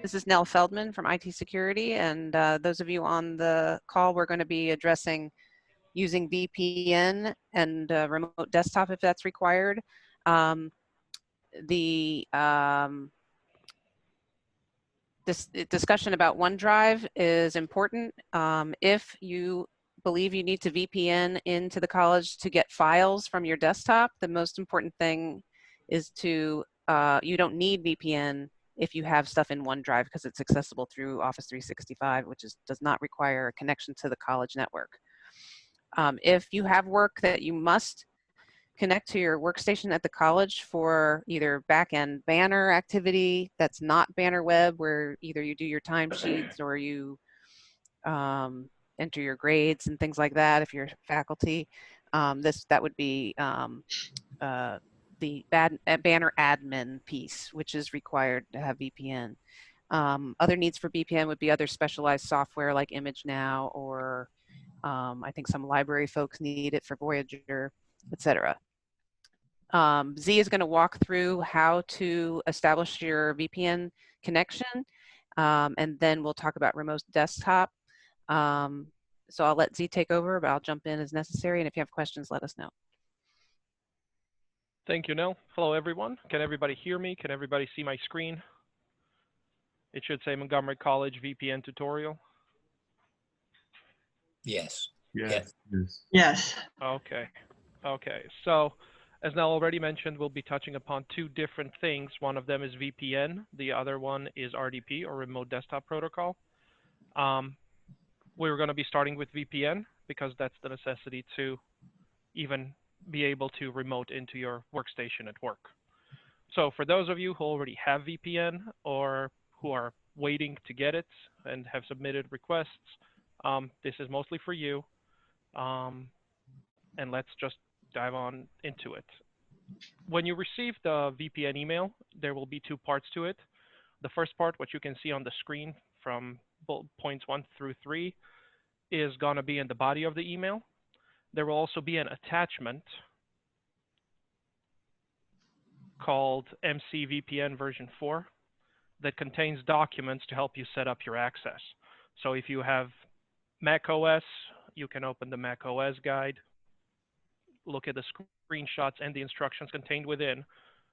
This is Nell Feldman from IT Security, and those of you on the call, we're going to be addressing using VPN and remote desktop if that's required. This discussion about OneDrive is important. If you believe you need to VPN into the college to get files from your desktop, the most important thing is to, you don't need VPN if you have stuff in OneDrive because it's accessible through Office 365, which does not require a connection to the college network. If you have work that you must connect to your workstation at the college for either back-end banner activity that's not banner web, where either you do your timesheets or you enter your grades and things like that, if you're faculty, that would be the banner admin piece, which is required to have VPN. Other needs for VPN would be other specialized software like ImageNow, or I think some library folks need it for Voyager, etc. Z is going to walk through how to establish your VPN connection, and then we'll talk about remote desktop. So I'll let Z take over, but I'll jump in as necessary, and if you have questions, let us know. Thank you, Nell. Hello, everyone. Can everybody hear me? Can everybody see my screen? It should say Montgomery College VPN tutorial. Yes. Yes. Yes. Okay. Okay. So, as Nell already mentioned, we'll be touching upon two different things. One of them is VPN. The other one is RDP, or Remote Desktop Protocol. We're going to be starting with VPN because that's the necessity to even be able to remote into your workstation at work. So for those of you who already have VPN or who are waiting to get it and have submitted requests, this is mostly for you. And let's just dive on into it. When you receive the VPN email, there will be two parts to it. The first part, what you can see on the screen from points 1 through 3, is going to be in the body of the email. There will also be an attachment called MCVPN version 4 that contains documents to help you set up your access. So if you have Mac OS, you can open the Mac OS guide, look at the screenshots and the instructions contained within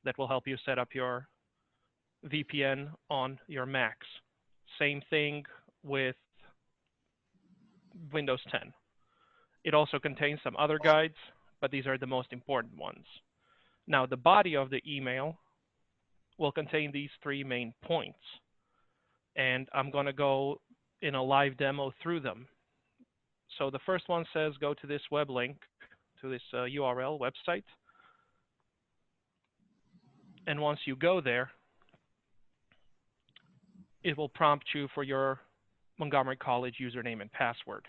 that will help you set up your VPN on your Macs. Same thing with Windows 10. It also contains some other guides, but these are the most important ones. Now, the body of the email will contain these three main points, and I'm going to go in a live demo through them. So the first one says go to this web link, to this URL website, and once you go there, it will prompt you for your Montgomery College username and password.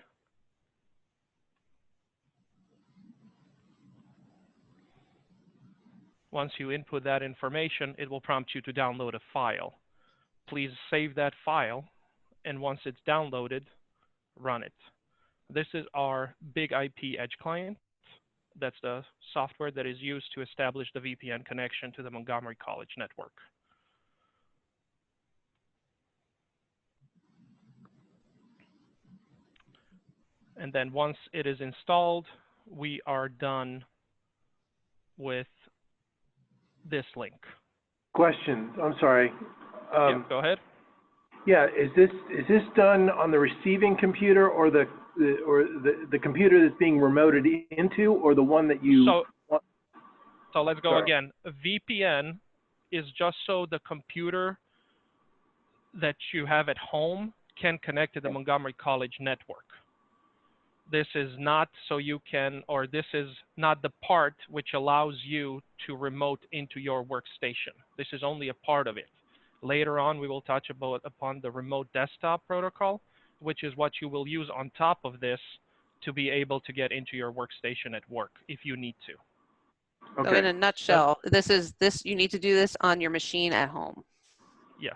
Once you input that information, it will prompt you to download a file. Please save that file, and once it's downloaded, run it. This is our Big IP Edge client. That's the software that is used to establish the VPN connection to the Montgomery College network. And then once it is installed, we are done with this link. Question. I'm sorry. Yeah, go ahead. Yeah, is this done on the receiving computer or the computer that's being remoted into, or the one that you? So let's go again. A VPN is just so the computer that you have at home can connect to the Montgomery College network. This is not so you can, or this is not the part which allows you to remote into your workstation. This is only a part of it. Later on, we will touch upon the remote desktop protocol, which is what you will use on top of this to be able to get into your workstation at work if you need to. Okay. So in a nutshell, you need to do this on your machine at home. Yes.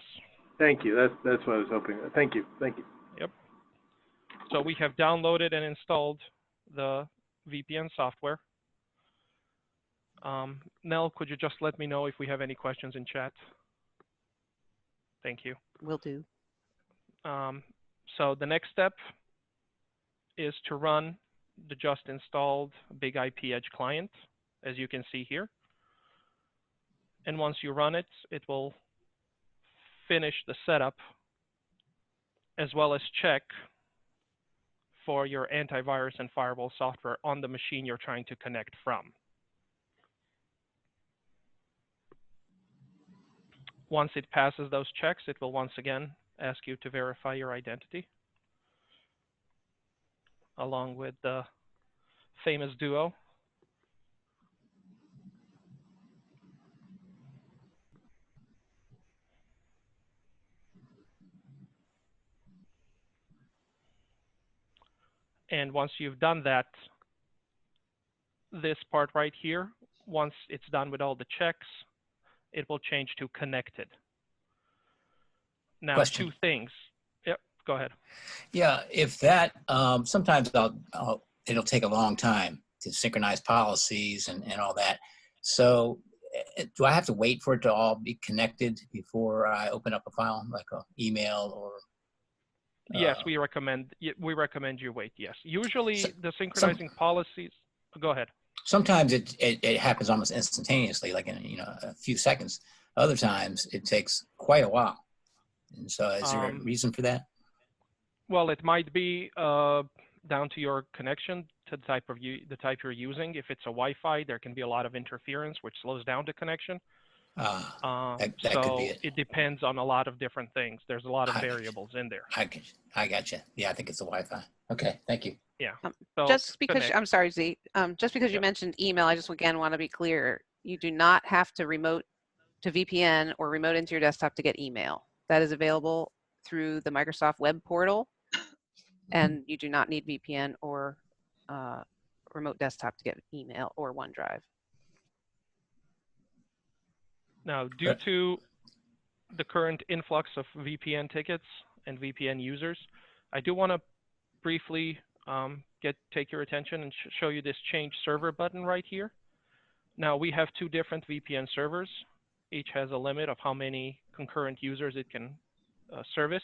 Thank you. That's what I was hoping. Thank you. Thank you. Yep. So we have downloaded and installed the VPN software. Nell, could you just let me know if we have any questions in chat? Thank you. Will do. So the next step is to run the just installed Big IP Edge client, as you can see here. And once you run it, it will finish the setup as well as check for your antivirus and firewall software on the machine you're trying to connect from. Once it passes those checks, it will once again ask you to verify your identity, along with the famous duo. And once you've done that, this part right here, once it's done with all the checks, it will change to connected. Now, Question. two things. Yep, go ahead. Yeah, if that, sometimes it'll take a long time to synchronize policies and all that. So do I have to wait for it to all be connected before I open up a file, like an email or? Yes, we recommend you wait, yes. Usually the synchronizing policies, go ahead. Sometimes it happens almost instantaneously, like in a few seconds. Other times it takes quite a while. And so is there a reason for that? Well, it might be down to your connection, to the type you're using. If it's a Wi-Fi, there can be a lot of interference, which slows down the connection. That so could be it. It depends on a lot of different things. There's a lot of variables in there. I got you. Yeah, I think it's the Wi-Fi. Okay, thank you. Yeah. So just because, I'm sorry, Z, just because you mentioned email, I just again want to be clear. You do not have to remote to VPN or remote into your desktop to get email. That is available through the Microsoft web portal, and you do not need VPN or remote desktop to get email or OneDrive. Now, due to the current influx of VPN tickets and VPN users, I do want to briefly take your attention and show you this change server button right here. Now, we have two different VPN servers. Each has a limit of how many concurrent users it can service.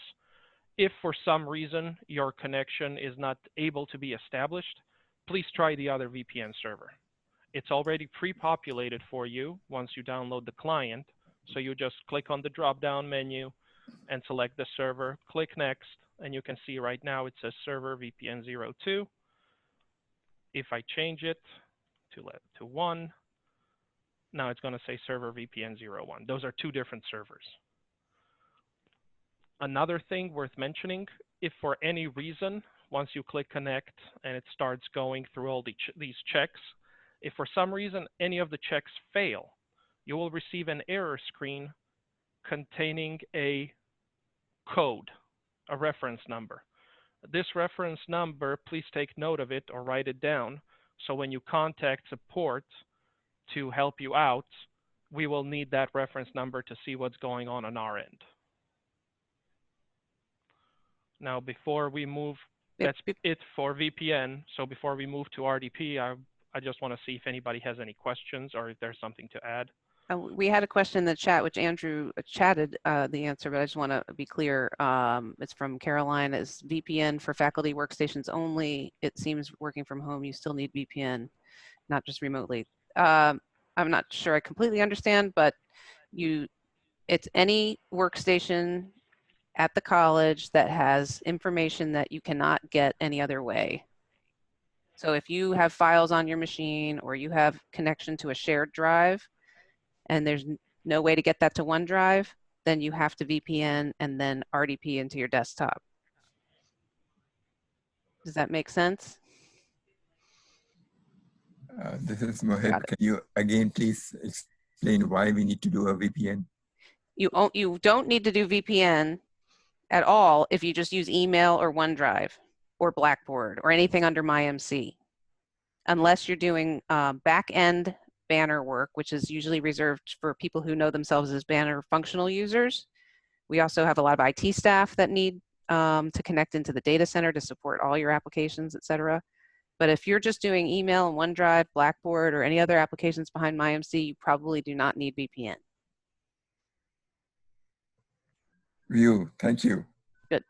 If for some reason your connection is not able to be established, please try the other VPN server. It's already pre-populated for you once you download the client. So you just click on the drop-down menu and select the server, click next, and you can see right now it says server VPN 02. If I change it to 1, now it's going to say server VPN 01. Those are two different servers. Another thing worth mentioning, if for any reason, once you click connect and it starts going through all these checks, if for some reason any of the checks fail, you will receive an error screen containing a code, a reference number. This reference number, please take note of it or write it down. So when you contact support to help you out, we will need that reference number to see what's going on our end. Now, before we move, that's it for VPN. So before we move to RDP, I just want to see if anybody has any questions or if there's something to add. We had a question in the chat, which Andrew chatted the answer, but I just want to be clear. It's from Caroline. Is VPN for faculty workstations only? It seems working from home, you still need VPN, not just remotely. I'm not sure I completely understand, but it's any workstation at the college that has information that you cannot get any other way. So if you have files on your machine or you have connection to a shared drive and there's no way to get that to OneDrive, then you have to VPN and then RDP into your desktop. Does that make sense? This is Mohit. Can you again please explain why we need to do a VPN? You don't need to do VPN at all if you just use email or OneDrive or Blackboard or anything under MyMC, unless you're doing back-end banner work, which is usually reserved for people who know themselves as banner functional users. We also have a lot of IT staff that need to connect into the data center to support all your applications, et cetera. But if you're just doing email and OneDrive, Blackboard, or any other applications behind MyMC, you probably do not need VPN. View. Thank you. Good.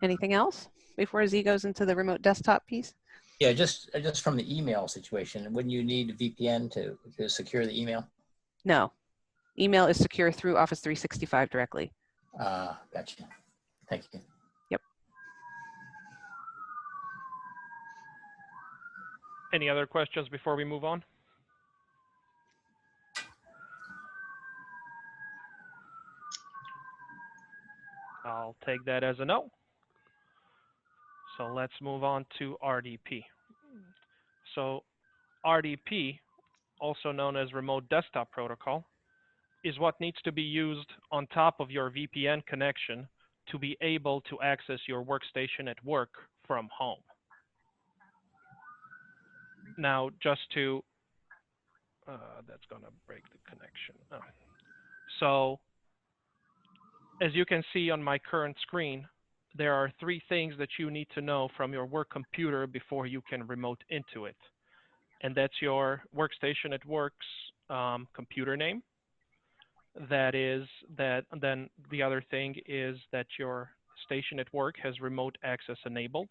Anything else before Z goes into the remote desktop piece? Yeah, just from the email situation, wouldn't you need a VPN to secure the email? No. Email is secure through Office 365 directly. Gotcha. Thank you. Yep. Any other questions before we move on? I'll take that as a no. So let's move on to RDP. So RDP, also known as Remote Desktop Protocol, is what needs to be used on top of your VPN connection to be able to access your workstation at work from home. Now, just to, that's going to break the connection. Oh. So, as you can see on my current screen, there are 3 things that you need to know from your work computer before you can remote into it. And that's your workstation at work's computer name. Then the other thing is that your station at work has remote access enabled.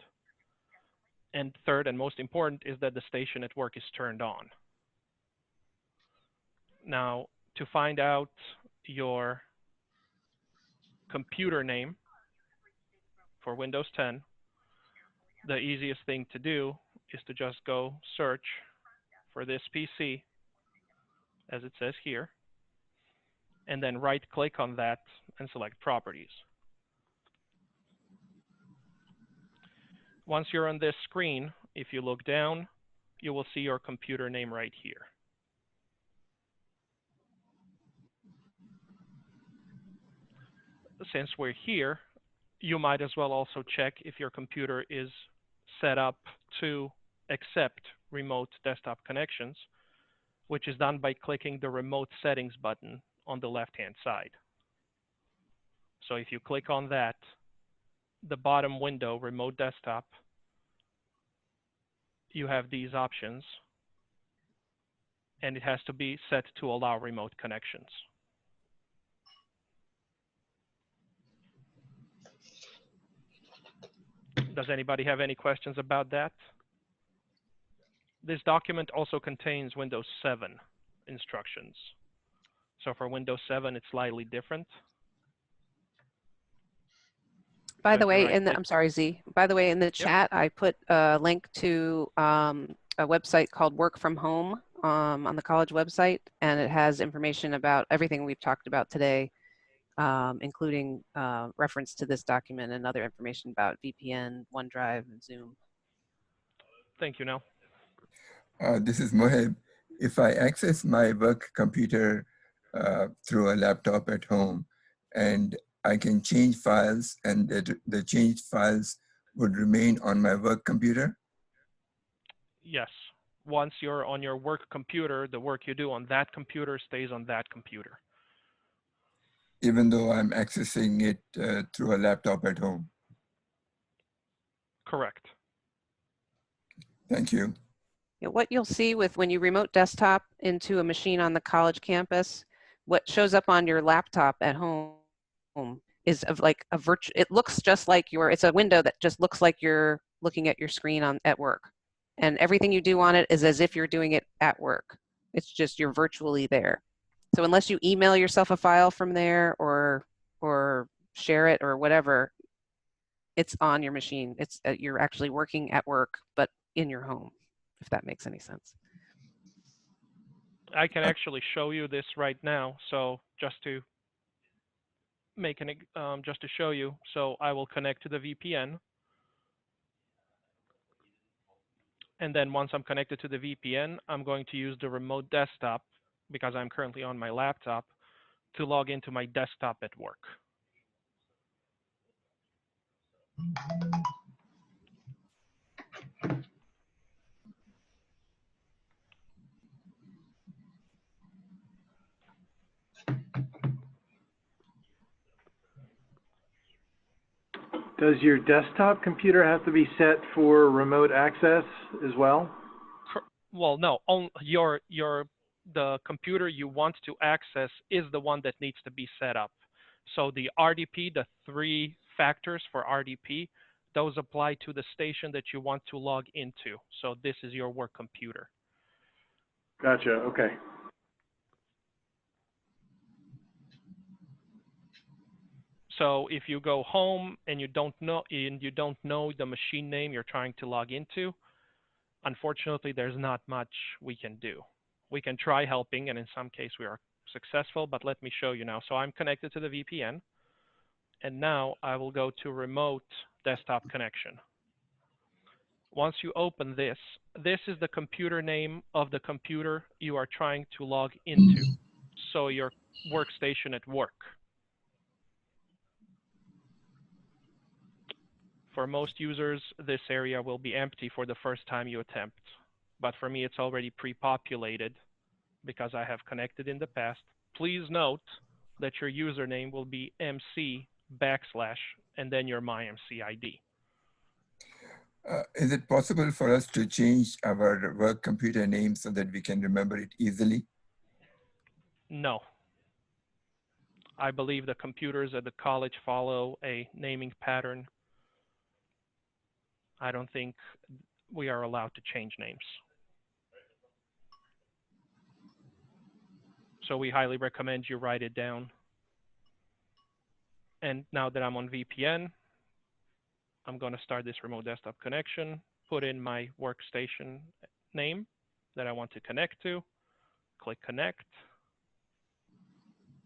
And third and most important is that the station at work is turned on. Now, to find out your computer name for Windows 10, the easiest thing to do is to just go search for this PC, as it says here, and then right-click on that and select Properties. Once you're on this screen, if you look down, you will see your computer name right here. Since we're here, you might as well also check if your computer is set up to accept remote desktop connections, which is done by clicking the Remote Settings button on the left-hand side. So if you click on that, the bottom window, Remote Desktop, you have these options, and it has to be set to allow remote connections. Does anybody have any questions about that? This document also contains Windows 7 instructions. So for Windows 7, it's slightly different. By the way, I'm sorry, Z. By the way, in the chat, I put a link to a website called Work From Home on the college website, and it has information about everything we've talked about today, including reference to this document and other information about VPN, OneDrive, and Zoom. Thank you, Nell. This is Moheb. If I access my work computer through a laptop at home, and I can change files, and the changed files would remain on my work computer? Yes. Once you're on your work computer, the work you do on that computer stays on that computer. Even though I'm accessing it through a laptop at home? Correct. Thank you. Yeah, what you'll see when you remote desktop into a machine on the college campus, what shows up on your laptop at home is of like a virtual, it looks just like it's a window that just looks like you're looking at your screen at work. And everything you do on it is as if you're doing it at work. It's just you're virtually there. So unless you email yourself a file from there or share it or whatever, it's on your machine. It's you're actually working at work, but in your home, if that makes any sense. I can actually show you this right now. So just to just to show you, so I will connect to the VPN. And then once I'm connected to the VPN, I'm going to use the remote desktop, because I'm currently on my laptop, to log into my desktop at work. Does your desktop computer have to be set for remote access as well? Well, no. The computer you want to access is the one that needs to be set up. So the RDP, the 3 factors for RDP, those apply to the station that you want to log into. So this is your work computer. Gotcha. Okay. So if you go home and you don't know the machine name you're trying to log into, unfortunately, there's not much we can do. We can try helping, and in some case we are successful, but let me show you now. So I'm connected to the VPN, and now I will go to remote desktop connection. Once you open this, this is the computer name of the computer you are trying to log into. So your workstation at work. For most users, this area will be empty for the first time you attempt. But for me, it's already pre-populated because I have connected in the past. Please note that your username will be MC / and then your MyMC ID. Is it possible for us to change our work computer name so that we can remember it easily? No. I believe the computers at the college follow a naming pattern. I don't think we are allowed to change names. So we highly recommend you write it down. And now that I'm on VPN, I'm going to start this remote desktop connection, put in my workstation name that I want to connect to, click connect,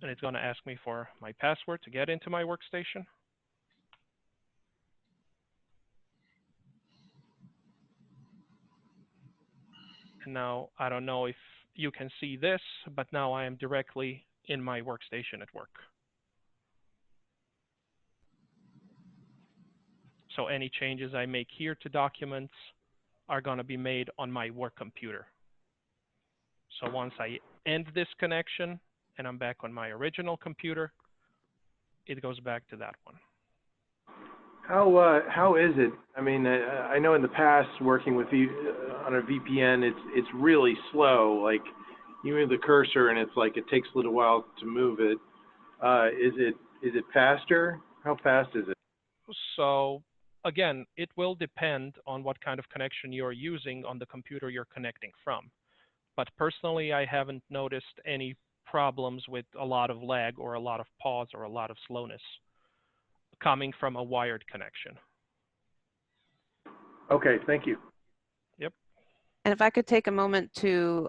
and it's going to ask me for my password to get into my workstation. And now I don't know if you can see this, but now I am directly in my workstation at work. So any changes I make here to documents are going to be made on my work computer. So once I end this connection and I'm back on my original computer, it goes back to that one. How is it? I mean, I know in the past working with on a VPN, it's really slow. Like you move the cursor and it's like it takes a little while to move it. Is it faster? How fast is it? So again, it will depend on what kind of connection you're using on the computer you're connecting from. But personally, I haven't noticed any problems with a lot of lag or a lot of pause or a lot of slowness coming from a wired connection. Okay, thank you. Yep. And if I could take a moment to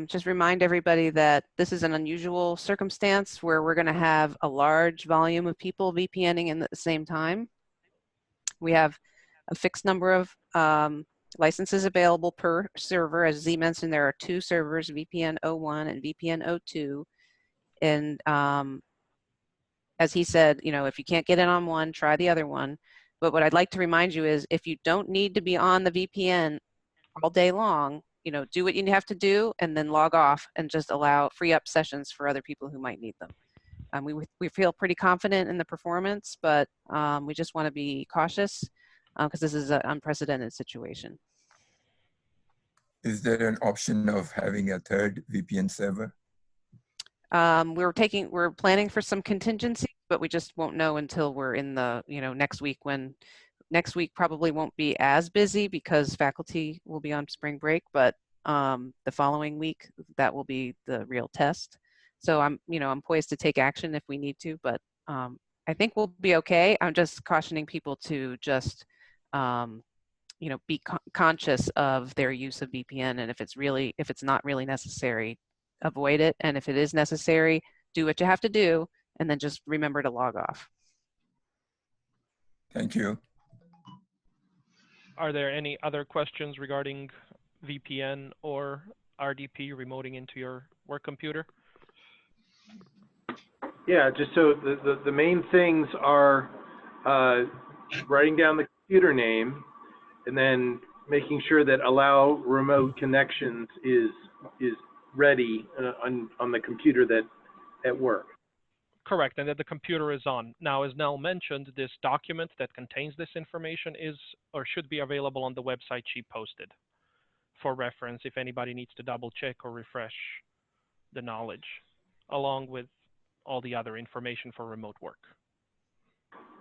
just remind everybody that this is an unusual circumstance where we're going to have a large volume of people VPNing in at the same time. We have a fixed number of licenses available per server. As Z mentioned, there are 2 servers, VPN 01 and VPN 02. And as he said, you know, if you can't get in on one, try the other one. But what I'd like to remind you is if you don't need to be on the VPN all day long, you know, do what you have to do and then log off and just free up sessions for other people who might need them. We feel pretty confident in the performance, but we just want to be cautious because this is an unprecedented situation. Is there an option of having a third VPN server? We're planning for some contingency, but we just won't know until we're in the, you know, next week probably won't be as busy because faculty will be on spring break, but the following week, that will be the real test. So I'm poised to take action if we need to, but I think we'll be okay. I'm just cautioning people to just, be conscious of their use of VPN. And if it's not really necessary, avoid it. And if it is necessary, do what you have to do, and then just remember to log off. Thank you. Are there any other questions regarding VPN or RDP remoting into your work computer? Yeah, just so the main things are writing down the computer name and then making sure that allow remote connections is ready on the computer that at work. Correct, and that the computer is on. Now, as Nell mentioned, this document that contains this information is or should be available on the website she posted for reference if anybody needs to double check or refresh the knowledge, along with all the other information for remote work.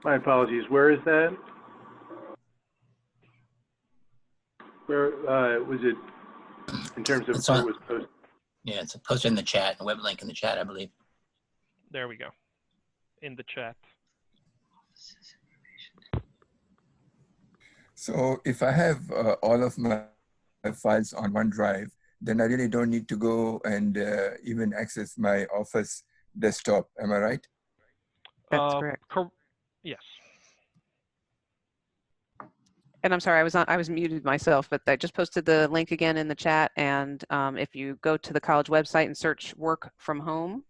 My apologies. Where is that? Where was it in terms of It's where on, it was posted? yeah, it's posted in the chat, a web link in the chat, I believe. There we go, in the chat. So if I have all of my files on OneDrive, then I really don't need to go and even access my Office desktop. Am I right? That's correct. Yes. And I'm sorry, I was muted myself, but I just posted the link again in the chat. And if you go to the college website and search work from home,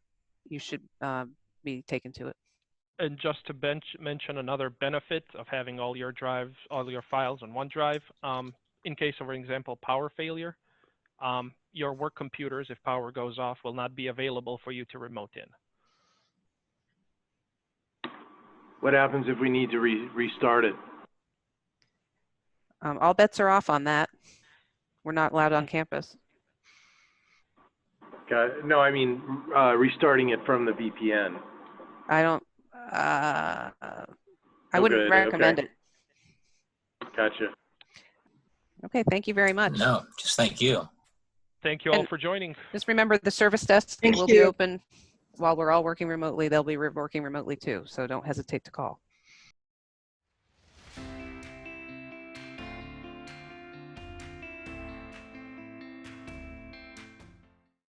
you should be taken to it. And just to mention another benefit of having all your drives, all your files on OneDrive, in case of, for example, power failure, your work computers, if power goes off, will not be available for you to remote in. What happens if we need to restart it? All bets are off on that. We're not allowed on campus. No, I mean restarting it from the VPN. I don't, I wouldn't recommend it. Gotcha. Okay, thank you very much. No, just thank you. Thank you all And for joining. just remember the service desk will be open while we're all working remotely. They'll be working remotely too, so don't hesitate to call.